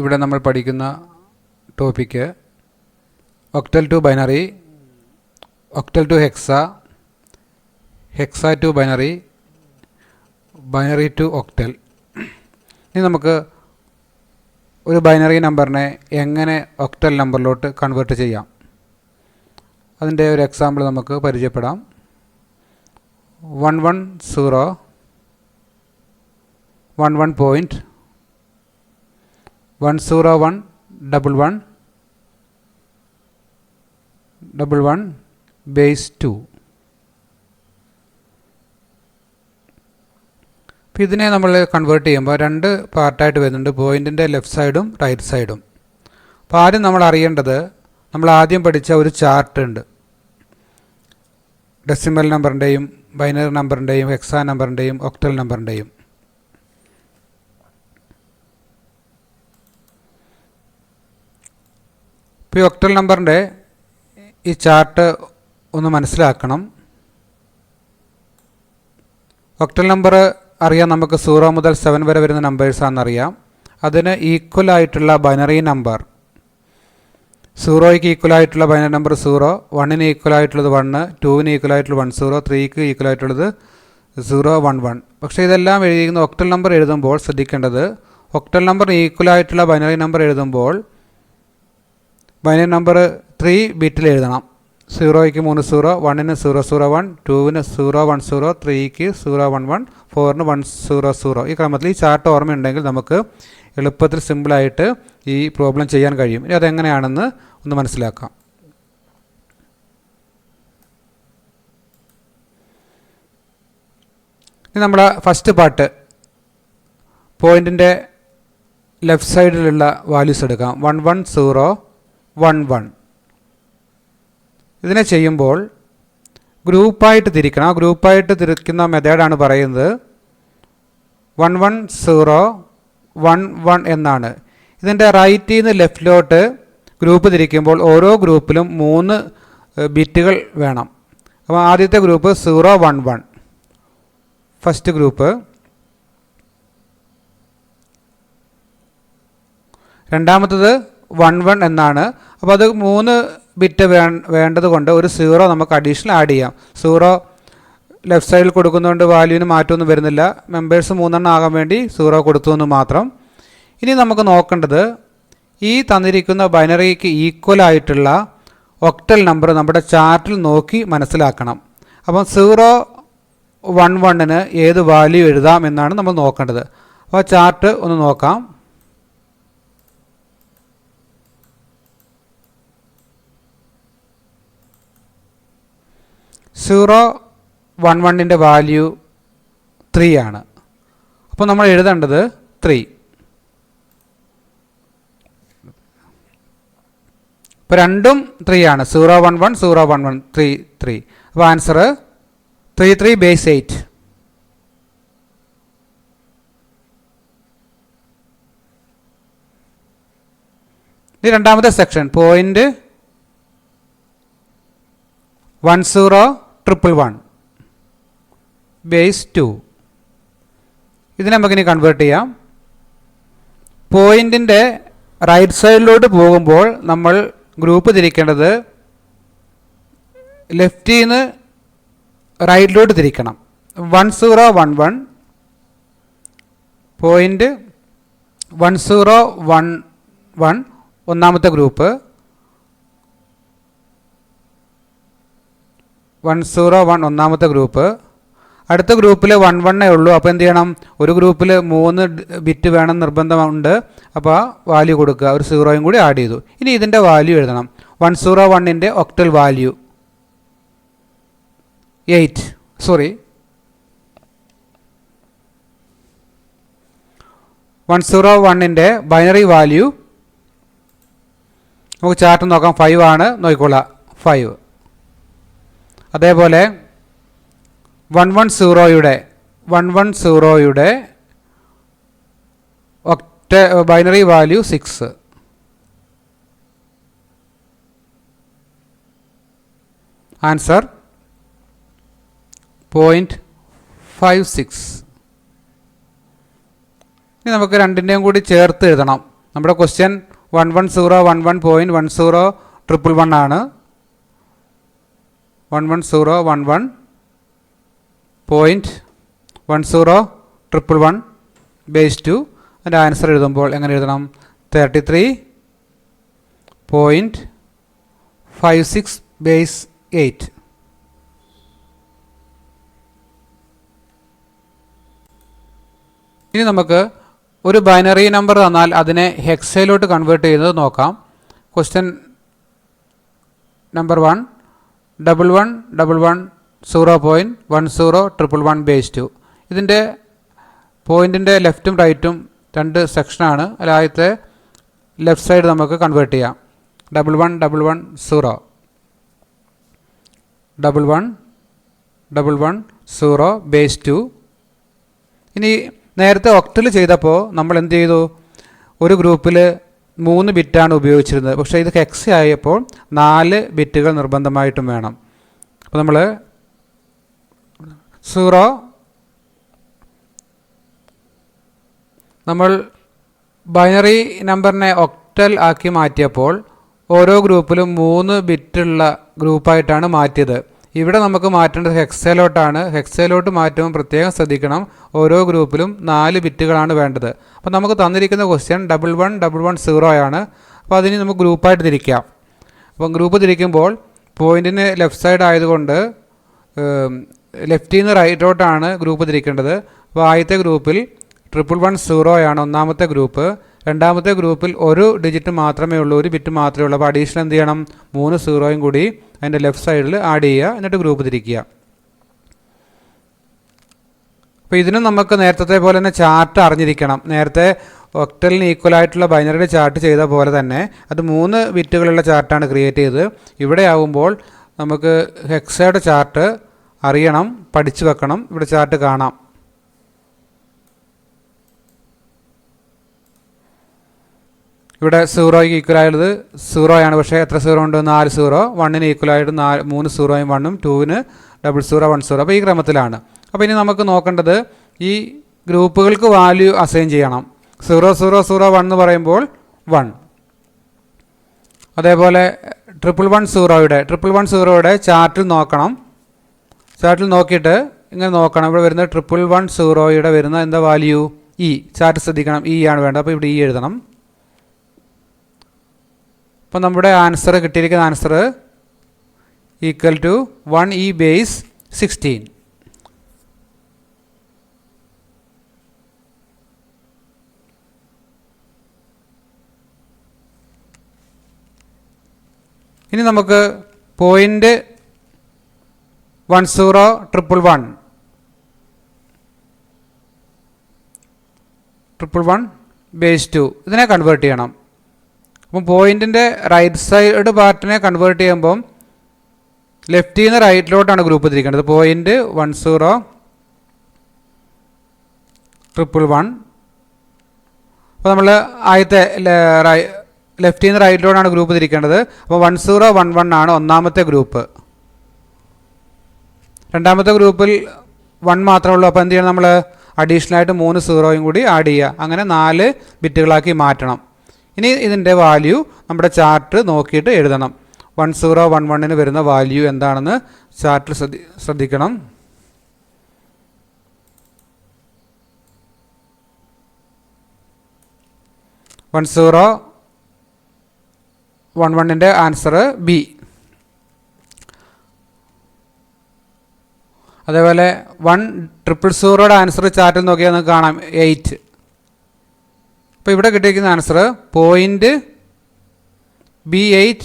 ഇവിടെ നമ്മൾ പഠിക്കുന്ന topic octal to binary, octal to hexa, hexa to binary, binary to octal. ഇനി നമുക്ക് ഒരു ബൈനറി നമ്പറിനെ എങ്ങനെ ഒക്ടൽ നമ്പറിലോട്ട് കൺവേർട്ട് ചെയ്യാം, അതിൻ്റെ ഒരു എക്സാമ്പിൾ നമുക്ക് പരിചയപ്പെടാം. 110 11.1011111 ബേസ് 2. അപ്പോൾ ഇതിനെ നമ്മൾ കൺവേർട്ട് ചെയ്യുമ്പോൾ രണ്ട് പാർട്ടായിട്ട് വരുന്നുണ്ട്, പോയിൻറ്റിൻ്റെ ലെഫ്റ്റ് സൈഡും റൈറ്റ് സൈഡും. അപ്പോൾ ആദ്യം നമ്മൾ അറിയേണ്ടത്, നമ്മൾ ആദ്യം പഠിച്ച ഒരു ചാർട്ട് ഉണ്ട്, ഡെസിമൽ നമ്പറിൻ്റെയും ബൈനറി നമ്പറിൻ്റെയും ഹെക്സാ നമ്പറിൻ്റെയും ഒക്ടൽ നമ്പറിൻ്റെയും. ഇപ്പോൾ ഈ ഒക്ടൽ നമ്പറിൻ്റെ ഈ ചാർട്ട് ഒന്ന് മനസ്സിലാക്കണം. ഒക്ടൽ നമ്പർ അറിയാം, നമുക്ക് 0 മുതൽ 7 വരെ വരുന്ന നമ്പേഴ്സാണെന്നറിയാം. അതിന് ഈക്വലായിട്ടുള്ള ബൈനറി നമ്പർ, 0ക്ക് ഈക്വലായിട്ടുള്ള ബൈനറി നമ്പർ 0, 1ന് ഈക്വലായിട്ടുള്ളത് 1, 2ന് ഈക്വലായിട്ടുള്ളത് 10, 3ക്ക് ഈക്വലായിട്ടുള്ളത് 011. പക്ഷേ ഇതെല്ലാം എഴുതിയിരിക്കുന്ന ഒക്ടൽ നമ്പർ എഴുതുമ്പോൾ ശ്രദ്ധിക്കേണ്ടത്, ഒക്ടൽ നമ്പർ ഈക്വലായിട്ടുള്ള ബൈനറി നമ്പർ എഴുതുമ്പോൾ ബൈനറി നമ്പർ 3 ബിറ്റിൽ എഴുതണം. 0ക്ക് 3 0, 1ന് 001, 2ന് 010, 3ക്ക് 011, 4ന് 100. ഈ ക്രമത്തിൽ ഈ ചാർട്ട് ഓർമ്മയുണ്ടെങ്കിൽ നമുക്ക് എളുപ്പത്തിൽ സിമ്പിളായിട്ട് ഈ പ്രോബ്ലം ചെയ്യാൻ കഴിയും. ഇനി അതെങ്ങനെയാണെന്ന് ഒന്ന് മനസ്സിലാക്കാം. ഇനി നമ്മുടെ ഫസ്റ്റ് പാർട്ട്, പോയിൻറ്റിൻ്റെ ലെഫ്റ്റ് സൈഡിലുള്ള വാല്യൂസ് എടുക്കാം. 11011. ഇതിനെ ചെയ്യുമ്പോൾ ഗ്രൂപ്പായിട്ട് തിരിക്കണം. ആ ഗ്രൂപ്പായിട്ട് തിരിക്കുന്ന മെത്തേഡാണ് പറയുന്നത് 11011 എന്നാണ്. ഇതിൻ്റെ റൈറ്റിൽ നിന്ന് ലെഫ്റ്റിലോട്ട് ഗ്രൂപ്പ് തിരിക്കുമ്പോൾ ഓരോ ഗ്രൂപ്പിലും 3 ബിറ്റുകൾ വേണം. അപ്പോൾ ആദ്യത്തെ ഗ്രൂപ്പ് 011, ഫസ്റ്റ് ഗ്രൂപ്പ്. രണ്ടാമത്തത് 11 എന്നാണ്. അപ്പോൾ അത് 3 ബിറ്റ് വേണ്ടത് കൊണ്ട് ഒരു 0 നമുക്ക് അഡീഷണൽ ആഡ് ചെയ്യാം. 0 ലെഫ്റ്റ് സൈഡിൽ കൊടുക്കുന്നതുകൊണ്ട് വാല്യൂവിന് മാറ്റമൊന്നും വരുന്നില്ല. മെമ്പേഴ്സ് 3 ആകാൻ വേണ്ടി 0 കൊടുത്തു എന്ന് മാത്രം. ഇനി നമുക്ക് നോക്കേണ്ടത്, ഈ തന്നിരിക്കുന്ന ബൈനറിക്ക് ഈക്വലായിട്ടുള്ള ഒക്ടൽ നമ്പർ നമ്മുടെ ചാർട്ടിൽ നോക്കി മനസ്സിലാക്കണം. അപ്പം 011ന് ഏത് വാല്യൂ എഴുതാം എന്നാണ് നമ്മൾ നോക്കേണ്ടത്. അപ്പോൾ ചാർട്ട് ഒന്ന് നോക്കാം. സീറോ 11ൻ്റെ വാല്യൂ 3 ആണ്. അപ്പോൾ നമ്മൾ എഴുതേണ്ടത് 3. ഇപ്പോൾ രണ്ടും 3 ആണ്. 011 011 3. അപ്പോൾ ആൻസർ 33 ബേസ് 8. ഇനി രണ്ടാമത്തെ സെക്ഷൻ, പോയിൻറ്റ് 101111 ബേസ് 2. ഇതിനെ നമുക്കിനി കൺവേർട്ട് ചെയ്യാം. പോയിൻറ്റിൻ്റെ റൈറ്റ് സൈഡിലോട്ട് പോകുമ്പോൾ നമ്മൾ ഗ്രൂപ്പ് തിരിക്കേണ്ടത് ലെഫ്റ്റിൽ നിന്ന് റൈറ്റിലോട്ട് തിരിക്കണം. 1011 പോയിൻറ്റ് 1011 ഒന്നാമത്തെ ഗ്രൂപ്പ്, 101 ഒന്നാമത്തെ ഗ്രൂപ്പ്. അടുത്ത ഗ്രൂപ്പിൽ 11 ഉള്ളൂ. അപ്പോൾ എന്ത് ചെയ്യണം, ഒരു ഗ്രൂപ്പിൽ 3 ബിറ്റ് വേണം നിർബന്ധമുണ്ട്. അപ്പോൾ വാല്യൂ കൊടുക്കുക, ഒരു 0യും കൂടി ആഡ് ചെയ്തു. ഇനി ഇതിൻ്റെ വാല്യൂ എഴുതണം. 101ൻ്റെ ഒക്ടൽ വാല്യൂ 8. 101ൻ്റെ ബൈനറി വാല്യൂ നമുക്ക് ചാർട്ട് നോക്കാം. 5 ആണ്, നോക്കിക്കോളാം, 5. അതേപോലെ 110യുടെ ബൈനറി വാല്യൂ 6. ആൻസർ 0.56. ഇനി നമുക്ക് രണ്ടിൻ്റെയും കൂടി ചേർത്ത് എഴുതണം. നമ്മുടെ ക്വസ്റ്റ്യൻ 11011.1011 ആണ്. 11011.1011 ബേസ് 2. അതിൻ്റെ ആൻസർ എഴുതുമ്പോൾ എങ്ങനെ എഴുതണം? 33.56 ബേസ് 8. ഇനി നമുക്ക് ഒരു ബൈനറി നമ്പർ തന്നാൽ അതിനെ ഹെക്സയിലോട്ട് കൺവേർട്ട് ചെയ്യുന്നത് നോക്കാം. Question number 1 1111.0.1011 base 2. ഇതിൻ്റെ പോയിൻറ്റിൻ്റെ ലെഫ്റ്റും റൈറ്റും 2 സെക്ഷനാണ്. ആദ്യത്തെ ലെഫ്റ്റ് സൈഡ് നമുക്ക് കൺവേർട്ട് ചെയ്യാം. 1111.0 ബേസ് 2. ഇനി നേരത്തെ ഒക്ടൽ ചെയ്തപ്പോൾ നമ്മൾ എന്ത് ചെയ്തു? ഒരു ഗ്രൂപ്പിൽ 3 ബിറ്റാണ് ഉപയോഗിച്ചിരുന്നത്. പക്ഷേ ഇത് ഹെക്സ ആയപ്പോൾ 4 ബിറ്റുകൾ നിർബന്ധമായിട്ടും വേണം. അപ്പോൾ നമ്മൾ 0 നമ്മൾ ബൈനറി നമ്പറിനെ ഒക്ടൽ ആക്കി മാറ്റിയപ്പോൾ ഓരോ ഗ്രൂപ്പിലും 3 ബിറ്റുള്ള ഗ്രൂപ്പായിട്ടാണ് മാറ്റിയത്. ഇവിടെ നമുക്ക് മാറ്റേണ്ടത് ഹെക്സയിലോട്ടാണ്. ഹെക്സയിലോട്ട് മാറ്റുമ്പോൾ പ്രത്യേകം ശ്രദ്ധിക്കണം, ഓരോ ഗ്രൂപ്പിലും 4 ബിറ്റുകളാണ് വേണ്ടത്. അപ്പോൾ നമുക്ക് തന്നിരിക്കുന്ന ക്വസ്റ്റ്യൻ 1111.0 ആണ്. അപ്പോൾ അതിന് നമുക്ക് ഗ്രൂപ്പായിട്ട് തിരിക്കാം. അപ്പം ഗ്രൂപ്പ് തിരിക്കുമ്പോൾ പോയിൻറ്റിന് ലെഫ്റ്റ് സൈഡ് ആയതുകൊണ്ട് ലെഫ്റ്റിൽ നിന്ന് റൈറ്റോട്ടാണ് ഗ്രൂപ്പ് തിരിക്കേണ്ടത്. അപ്പോൾ ആദ്യത്തെ ഗ്രൂപ്പിൽ 1110 ആണ് ഒന്നാമത്തെ ഗ്രൂപ്പ്. രണ്ടാമത്തെ ഗ്രൂപ്പിൽ ഒരു ഡിജിറ്റ് മാത്രമേ ഉള്ളൂ, ഒരു ബിറ്റ് മാത്രമേ ഉള്ളൂ. അപ്പോൾ അഡീഷണൽ എന്ത് ചെയ്യണം? 3 സീറോയും കൂടി അതിൻ്റെ ലെഫ്റ്റ് സൈഡിൽ ആഡ് ചെയ്യുക, എന്നിട്ട് ഗ്രൂപ്പ് തിരിക്കുക. അപ്പോൾ ഇതിനും നമുക്ക് നേരത്തെ പോലെ തന്നെ ചാർട്ട് അറിഞ്ഞിരിക്കണം. നേരത്തെ ഒക്ടലിന് ഈക്വൽ ആയിട്ടുള്ള ബൈനറിയുടെ ചാർട്ട് ചെയ്ത പോലെ തന്നെ അത് 3 ബിറ്റുകളുള്ള ചാർട്ടാണ് ക്രിയേറ്റ് ചെയ്തത്. ഇവിടെ ആവുമ്പോൾ നമുക്ക് ഹെക്സയുടെ ചാർട്ട് അറിയണം, പഠിച്ചു വെക്കണം. ഇവിടെ ചാർട്ട് കാണാം. ഇവിടെ 0ക്ക് ഈക്വലായുള്ളത് 0 ആണ്. പക്ഷേ എത്ര 0 ഉണ്ട്? 4 0. 1ന് ഈക്വലായിട്ട് 3 0യും 1ഉം, 2ന് 0010. അപ്പോൾ ഈ ക്രമത്തിലാണ്. അപ്പോൾ ഇനി നമുക്ക് നോക്കേണ്ടത് ഈ ഗ്രൂപ്പുകൾക്ക് വാല്യൂ അസൈൻ ചെയ്യണം. 0001 എന്ന് പറയുമ്പോൾ 1. അതേപോലെ 1110യുടെ ചാർട്ടിൽ നോക്കണം. ചാർട്ടിൽ നോക്കിയിട്ട് ഇങ്ങനെ നോക്കണം. ഇവിടെ വരുന്ന 1110യുടെ വരുന്ന എന്താ വാല്യൂ? ഇ. ചാർട്ട് ശ്രദ്ധിക്കണം, ഇ ആണ് വേണ്ടത്. അപ്പോൾ ഇവിടെ ഇ എഴുതണം. അപ്പോൾ നമ്മുടെ ആൻസർ കിട്ടിയിരിക്കുന്ന answer equal to 1E base 16. ഇനി നമുക്ക് പോയിൻ്റ് 101111 ബേസ് 2 ഇതിനെ കൺവേർട്ട് ചെയ്യണം. അപ്പം പോയിൻറ്റിൻ്റെ റൈറ്റ് സൈഡ് പാർട്ടിനെ കൺവേർട്ട് ചെയ്യുമ്പം ലെഫ്റ്റിൽ നിന്ന് റൈറ്റിലോട്ടാണ് ഗ്രൂപ്പ് തിരിക്കേണ്ടത്. പോയിൻറ്റ് 101111. അപ്പോൾ നമ്മൾ ആദ്യത്തെ ലെഫ്റ്റിൽ നിന്ന് റൈറ്റിലോട്ടാണ് ഗ്രൂപ്പ് തിരിക്കേണ്ടത്. അപ്പോൾ 1011 ആണ് ഒന്നാമത്തെ ഗ്രൂപ്പ്. രണ്ടാമത്തെ ഗ്രൂപ്പിൽ 1 മാത്രമേ ഉള്ളൂ. അപ്പോൾ എന്ത് ചെയ്യണം? നമ്മൾ അഡീഷണലായിട്ട് 3 സീറോയും കൂടി ആഡ് ചെയ്യുക. അങ്ങനെ 4 ബിറ്റുകളാക്കി മാറ്റണം. ഇനി ഇതിൻ്റെ വാല്യൂ നമ്മുടെ ചാർട്ട് നോക്കിയിട്ട് എഴുതണം. 1011ന് വരുന്ന വാല്യൂ എന്താണെന്ന് ചാർട്ടിൽ ശ്രദ്ധിക്കണം. വൺ 1011ൻ്റെ ആൻസർ ബി. അതേപോലെ 1000യുടെ ആൻസർ ചാർട്ടിൽ നോക്കിയാൽ നമുക്ക് കാണാം 8. അപ്പോൾ ഇവിടെ കിട്ടിയിരിക്കുന്ന ആൻസർ പോയിൻറ്റ് B8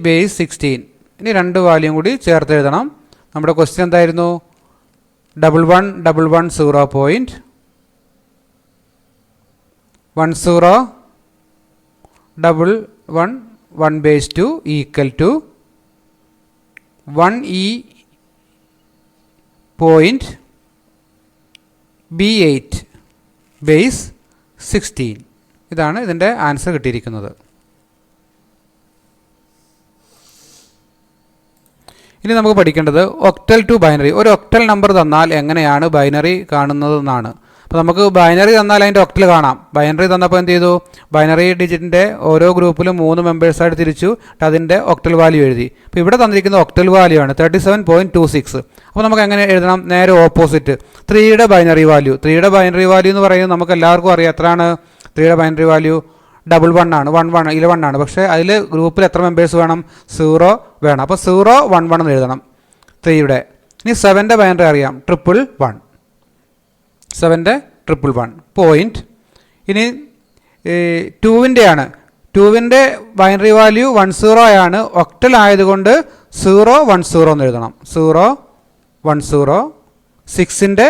ബേസ് 16. ഇനി 2 വാല്യൂം കൂടി ചേർത്ത് എഴുതണം. നമ്മുടെ ക്വസ്റ്റ്യൻ എന്തായിരുന്നു? 1110.1011 base 2 equal to 1E point B8 base 16. ഇതാണ് ഇതിൻ്റെ ആൻസർ കിട്ടിയിരിക്കുന്നത്. ഇനി നമുക്ക് പഠിക്കേണ്ടത് ഒക്ടൽ ടു ബൈനറി. ഒരു ഒക്ടൽ നമ്പർ തന്നാൽ എങ്ങനെയാണ് ബൈനറി കാണുന്നതെന്നാണ്. അപ്പോൾ നമുക്ക് ബൈനറി തന്നാൽ അതിൻ്റെ ഒക്ടൽ കാണാം. ബൈനറി തന്നപ്പോൾ എന്ത് ചെയ്തു? ബൈനറി ഡിജിറ്റിൻ്റെ ഓരോ ഗ്രൂപ്പിലും 3 മെമ്പേഴ്സായിട്ട് തിരിച്ചു, അതിൻ്റെ ഒക്ടൽ വാല്യൂ എഴുതി. അപ്പോൾ ഇവിടെ തന്നിരിക്കുന്ന ഒക്ടൽ വാല്യൂ ആണ് 37.26. അപ്പോൾ നമുക്ക് എങ്ങനെ എഴുതണം? നേരെ ഓപ്പോസിറ്റ് 3യുടെ ബൈനറി വാല്യൂ. 3യുടെ ബൈനറി വാല്യൂ എന്ന് പറയുന്നത് നമുക്ക് എല്ലാവർക്കും അറിയാം. എത്രയാണ് 3യുടെ ബൈനറി വാല്യൂ? 11 ആണ്. 11 ആണ്. പക്ഷേ അതിൽ ഗ്രൂപ്പിൽ എത്ര മെമ്പേഴ്സ് വേണം? 0 വേണം. അപ്പോൾ 0 1 1 എന്ന് എഴുതണം 3യുടെ. ഇനി 7ൻ്റെ ബൈനറി അറിയാം, 111. 7ൻ്റെ 111 പോയിൻറ്റ്. ഇനി 2ൻ്റെ ആണ്. 2ൻ്റെ ബൈനറി വാല്യൂ 10 ആണ്. ഒക്ടൽ ആയതുകൊണ്ട് 0 10 എന്ന് എഴുതണം. 0 10. 6ൻ്റെ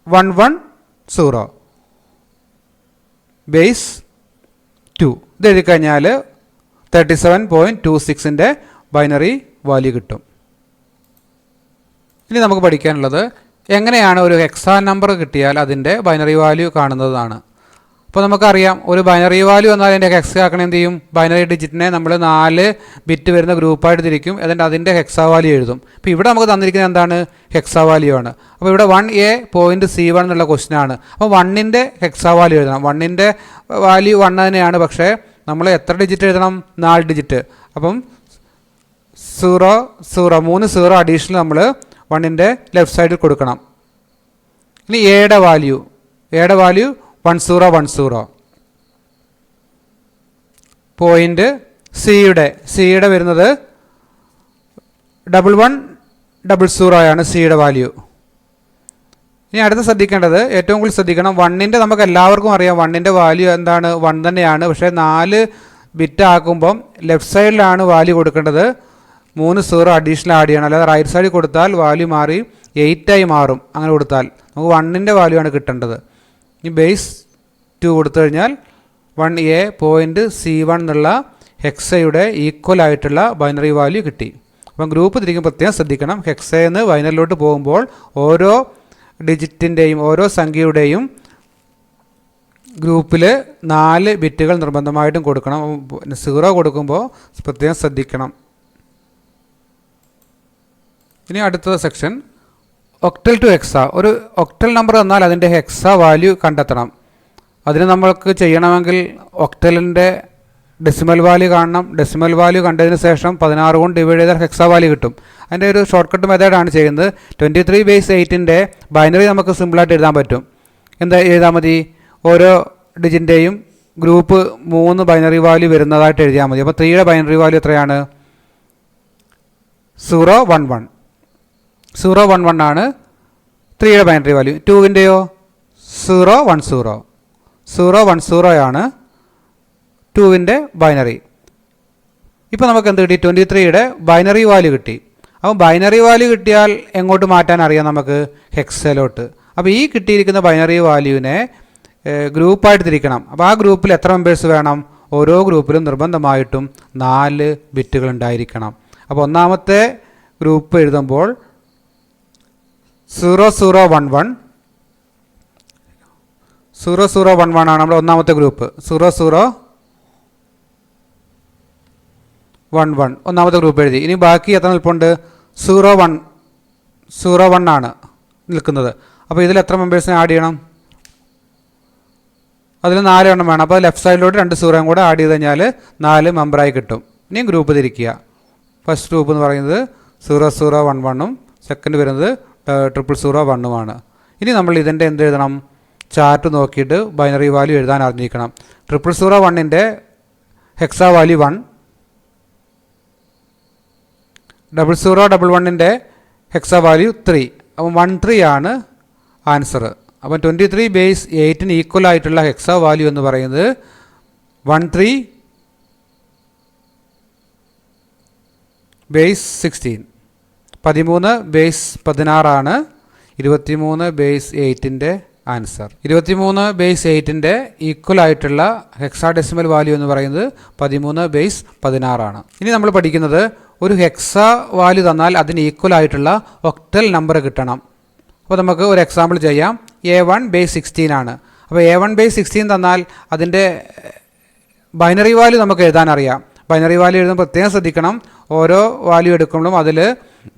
110 ബേസ് 2. ഇത് എഴുതിക്കഴിഞ്ഞാൽ 37.26ൻ്റെ ബൈനറി വാല്യൂ കിട്ടും. ഇനി നമുക്ക് പഠിക്കാനുള്ളത് എങ്ങനെയാണ് ഒരു ഹെക്സാ നമ്പർ കിട്ടിയാൽ അതിൻ്റെ ബൈനറി വാല്യൂ കാണുന്നതാണ്. അപ്പോൾ നമുക്കറിയാം, ഒരു ബൈനറി വാല്യൂ എന്നാൽ അതിൻ്റെ ഹെക്സ ആക്കണേ എന്ത് ചെയ്യും? ബൈനറി ഡിജിറ്റിനെ നമ്മൾ 4 ബിറ്റ് വരുന്ന ഗ്രൂപ്പായിട്ട് തിരിക്കും, എന്നിട്ട് അതിൻ്റെ ഹെക്സാ വാല്യൂ എഴുതും. അപ്പോൾ ഇവിടെ നമുക്ക് തന്നിരിക്കുന്നത് എന്താണ്? ഹെക്സാ വാല്യൂ ആണ്. അപ്പോൾ ഇവിടെ 1A.C1 എന്നുള്ള ക്വസ്റ്റ്യൻ ആണ്. അപ്പോൾ 1ൻ്റെ ഹെക്സാ വാല്യൂ എഴുതണം. 1ൻ്റെ വാല്യൂ 1 തന്നെയാണ്, പക്ഷേ നമ്മൾ എത്ര ഡിജിറ്റ് എഴുതണം? 4 ഡിജിറ്റ്. അപ്പം 0 0 3 0 അഡീഷണൽ നമ്മൾ 1ൻ്റെ ലെഫ്റ്റ് സൈഡിൽ കൊടുക്കണം. ഇനി എയുടെ വാല്യൂ 1010 പോയിൻ്റ്. സിയുടെ വരുന്നത് 1100 ആണ് സിയുടെ വാല്യൂ. ഇനി അടുത്ത് ശ്രദ്ധിക്കേണ്ടത്, ഏറ്റവും കൂടുതൽ ശ്രദ്ധിക്കണം, 1ൻ്റെ നമുക്ക് എല്ലാവർക്കും അറിയാം 1ൻ്റെ വാല്യൂ എന്താണ്? 1 തന്നെയാണ്. പക്ഷേ 4 ബിറ്റ് ആക്കുമ്പം ലെഫ്റ്റ് സൈഡിലാണ് വാല്യൂ കൊടുക്കേണ്ടത്. 3 0 അഡീഷണൽ ആഡ് ചെയ്യണം. അല്ലാതെ റൈറ്റ് സൈഡിൽ കൊടുത്താൽ വാല്യൂ മാറി 8 മാറും. അങ്ങനെ കൊടുത്താൽ നമുക്ക് 1ൻ്റെ വാല്യൂ ആണ് കിട്ടേണ്ടത്. ഇനി ബേസ് 2 കൊടുത്തു കഴിഞ്ഞാൽ 1A.C1 എന്നുള്ള ഹെക്സയുടെ ഈക്വൽ ആയിട്ടുള്ള ബൈനറി വാല്യൂ കിട്ടി. അപ്പം ഗ്രൂപ്പ് തിരിക്കും പ്രത്യേകം ശ്രദ്ധിക്കണം. ഹെക്സയെന്ന് ബൈനറിലോട്ട് പോകുമ്പോൾ ഓരോ ഡിജിറ്റിൻ്റെയും ഓരോ സംഖ്യയുടെയും ഗ്രൂപ്പിൽ 4 ബിറ്റുകൾ നിർബന്ധമായിട്ടും കൊടുക്കണം. 0 കൊടുക്കുമ്പോൾ പ്രത്യേകം ശ്രദ്ധിക്കണം. ഇനി അടുത്ത സെക്ഷൻ ഒക്ടൽ ടു ഹെക്സ. ഒരു ഒക്ടൽ നമ്പർ തന്നാൽ അതിൻ്റെ ഹെക്സ വാല്യൂ കണ്ടെത്തണം. അതിന് നമ്മൾക്ക് ചെയ്യണമെങ്കിൽ ഒക്ടലിൻ്റെ ഡെസിമൽ വാല്യൂ കാണണം. ഡെസിമൽ വാല്യൂ കണ്ടതിന് ശേഷം 16 കൊണ്ട് ഡിവൈഡ് ചെയ്താൽ ഹെക്സ വാല്യൂ കിട്ടും. അതിൻ്റെ ഒരു ഷോർട്ട് കട്ട് മെത്തേഡാണ് ചെയ്യുന്നത്. 23/8ൻ്റെ ബൈനറി നമുക്ക് സിമ്പിളായിട്ട് എഴുതാൻ പറ്റും. എന്താ എഴുതാൻ മതി? ഓരോ ഡിജിൻ്റെയും ഗ്രൂപ്പ് 3 ബൈനറി വാല്യൂ വരുന്നതായിട്ട് എഴുതിയാൽ മതി. അപ്പോൾ 3യുടെ ബൈനറി വാല്യൂ എത്രയാണ്? 011. 011 ആണ് 3യുടെ ബൈനറി വാല്യൂ. 2ൻ്റെയോ 010. 010 ആണ് 2ൻ്റെ ബൈനറി. ഇപ്പോൾ നമുക്ക് എന്ത് കിട്ടി? 23യുടെ ബൈനറി വാല്യൂ കിട്ടി. അപ്പോൾ ബൈനറി വാല്യൂ കിട്ടിയാൽ എങ്ങോട്ട് മാറ്റാൻ അറിയാം നമുക്ക്? ഹെക്സയിലോട്ട്. അപ്പോൾ ഈ കിട്ടിയിരിക്കുന്ന ബൈനറി വാല്യൂവിനെ ഗ്രൂപ്പായിട്ട് തിരിക്കണം. അപ്പോൾ ആ ഗ്രൂപ്പിൽ എത്ര മെമ്പേഴ്സ് വേണം? ഓരോ ഗ്രൂപ്പിലും നിർബന്ധമായിട്ടും 4 ബിറ്റുകൾ ഉണ്ടായിരിക്കണം. അപ്പോൾ ഒന്നാമത്തെ ഗ്രൂപ്പ് എഴുതുമ്പോൾ 0011 ആണ് നമ്മുടെ ഒന്നാമത്തെ ഗ്രൂപ്പ്. 0011 ഒന്നാമത്തെ ഗ്രൂപ്പ് എഴുതി. ഇനി ബാക്കി എത്ര നിൽപ്പുണ്ട്? 01 ആണ് നിൽക്കുന്നത്. അപ്പോൾ ഇതിൽ എത്ര മെമ്പേഴ്സിനെ ആഡ് ചെയ്യണം? അതിൽ 4 എണ്ണം വേണം. അപ്പോൾ ലെഫ്റ്റ് സൈഡിലോട്ട് 2 0 കൂടെ ആഡ് ചെയ്ത് കഴിഞ്ഞാൽ 4 മെമ്പറായി കിട്ടും. ഇനിയും ഗ്രൂപ്പ് തിരിക്കുക. ഫസ്റ്റ് ഗ്രൂപ്പ് എന്ന് പറയുന്നത് 0011 സെക്കൻഡ് വരുന്നത് 000 ഇനി നമ്മൾ ഇതിൻ്റെ എന്ത് എഴുതണം? ചാർട്ട് നോക്കിയിട്ട് ബൈനറി വാല്യൂ എഴുതാൻ അറിഞ്ഞിരിക്കണം. 000ൻ്റെ ഹെക്സ വാല്യൂ 1, 0011ൻ്റെ ഹെക്സ വാല്യൂ 3. അപ്പം 13 ആണ് ആൻസർ. അപ്പം 23/8ന് ഈക്വൽ ആയിട്ടുള്ള ഹെക്സ വാല്യൂ എന്ന് പറയുന്നത് 13/16. 13/16 ആണ് 23/8ൻ്റെ ആൻസർ. 23/8ൻ്റെ ഈക്വൽ ആയിട്ടുള്ള ഹെക്സാഡെസിമൽ വാല്യൂ എന്ന് പറയുന്നത് 13/16 ആണ്. ഇനി നമ്മൾ പഠിക്കുന്നത് ഒരു ഹെക്സ വാല്യൂ തന്നാൽ അതിന് ഈക്വൽ ആയിട്ടുള്ള ഒക്ടൽ നമ്പർ കിട്ടണം. അപ്പോൾ നമുക്ക് ഒരു എക്സാമ്പിൾ ചെയ്യാം. A1/16 ആണ്. അപ്പോൾ A1/16 തന്നാൽ അതിൻ്റെ ബൈനറി വാല്യൂ നമുക്ക് എഴുതാൻ അറിയാം. ബൈനറി വാല്യൂ എഴുതുമ്പോൾ പ്രത്യേകം ശ്രദ്ധിക്കണം. ഓരോ വാല്യൂ എടുക്കുമ്പോഴും അതിൽ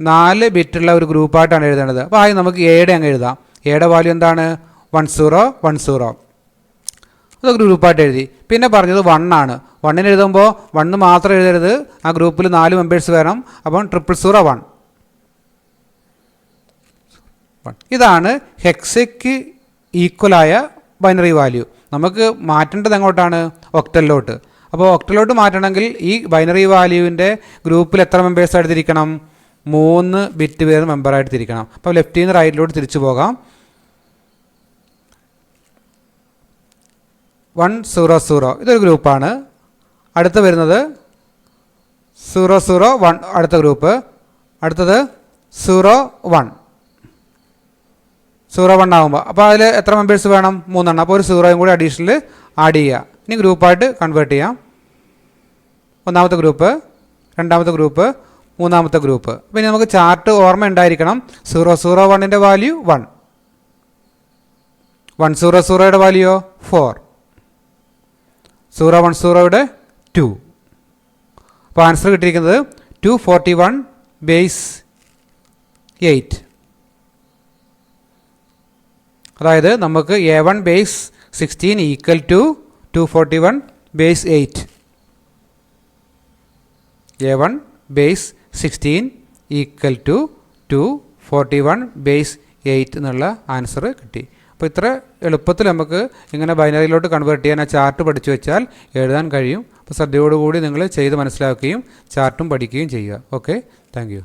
4 ബിറ്റുള്ള ഒരു ഗ്രൂപ്പായിട്ടാണ് എഴുതേണ്ടത്. അപ്പോൾ ആദ്യം നമുക്ക് എയുടെ അങ്ങ് എഴുതാം. എയുടെ വാല്യൂ എന്താണ്? 1010. അതൊരു ഗ്രൂപ്പായിട്ട് എഴുതി. പിന്നെ പറഞ്ഞത് 1 ആണ്. 1 എഴുതുമ്പോൾ 1 മാത്രം എഴുതരുത്, ആ ഗ്രൂപ്പിൽ 4 മെമ്പേഴ്സ് വേണം. അപ്പം 00001. ഇതാണ് ഹെക്സയ്ക്ക് ഈക്വലായ ബൈനറി വാല്യൂ. നമുക്ക് മാറ്റേണ്ടത് എങ്ങോട്ടാണ്? ഒക്ടലിലോട്ട്. അപ്പോൾ ഒക്ടലിലോട്ട് മാറ്റണമെങ്കിൽ ഈ ബൈനറി വാല്യൂവിൻ്റെ ഗ്രൂപ്പിൽ എത്ര മെമ്പേഴ്സായിട്ട് തിരിക്കണം? 3 ബിറ്റ് പേര് മെമ്പറായിട്ട് തിരിക്കണം. അപ്പോൾ ലെഫ്റ്റിൽ നിന്ന് റൈറ്റിലോട്ട് തിരിച്ചു പോകാം. 100 ഇതൊരു ഗ്രൂപ്പാണ്. അടുത്ത് വരുന്നത് 001 അടുത്ത ഗ്രൂപ്പ്. അടുത്തത് 01 ആകുമ്പോൾ അപ്പോൾ അതിൽ എത്ര മെമ്പേഴ്സ് വേണം? 3 എണ്ണം. അപ്പോൾ ഒരു 0യും കൂടി അഡീഷണൽ ആഡ് ചെയ്യുക. ഇനി ഗ്രൂപ്പായിട്ട് കൺവേർട്ട് ചെയ്യാം. ഒന്നാമത്തെ ഗ്രൂപ്പ്, രണ്ടാമത്തെ ഗ്രൂപ്പ്, മൂന്നാമത്തെ ഗ്രൂപ്പ്. പിന്നെ നമുക്ക് ചാർട്ട് ഓർമ്മ ഉണ്ടായിരിക്കണം. 001ൻ്റെ വാല്യൂ 1, 100യുടെ വാല്യൂയോ 4, 010യുടെ 2. അപ്പോൾ ആൻസർ കിട്ടിയിരിക്കുന്നത് 241 ബേസ് 8. അതായത് നമുക്ക് A1 base 16 equal to 241 base 8. A1 base 16 equal to 241 base 8 എന്നുള്ള ആൻസർ കിട്ടി. അപ്പോൾ ഇത്ര എളുപ്പത്തിൽ നമുക്ക് ഇങ്ങനെ ബൈനറിയിലോട്ട് കൺവേർട്ട് ചെയ്യാൻ ആ ചാർട്ട് പഠിച്ചു വെച്ചാൽ എഴുതാൻ കഴിയും. അപ്പോൾ ശ്രദ്ധയോടുകൂടി നിങ്ങൾ ചെയ്ത് മനസ്സിലാക്കുകയും ചാർട്ടും പഠിക്കുകയും ചെയ്യുക. Okay, thank you.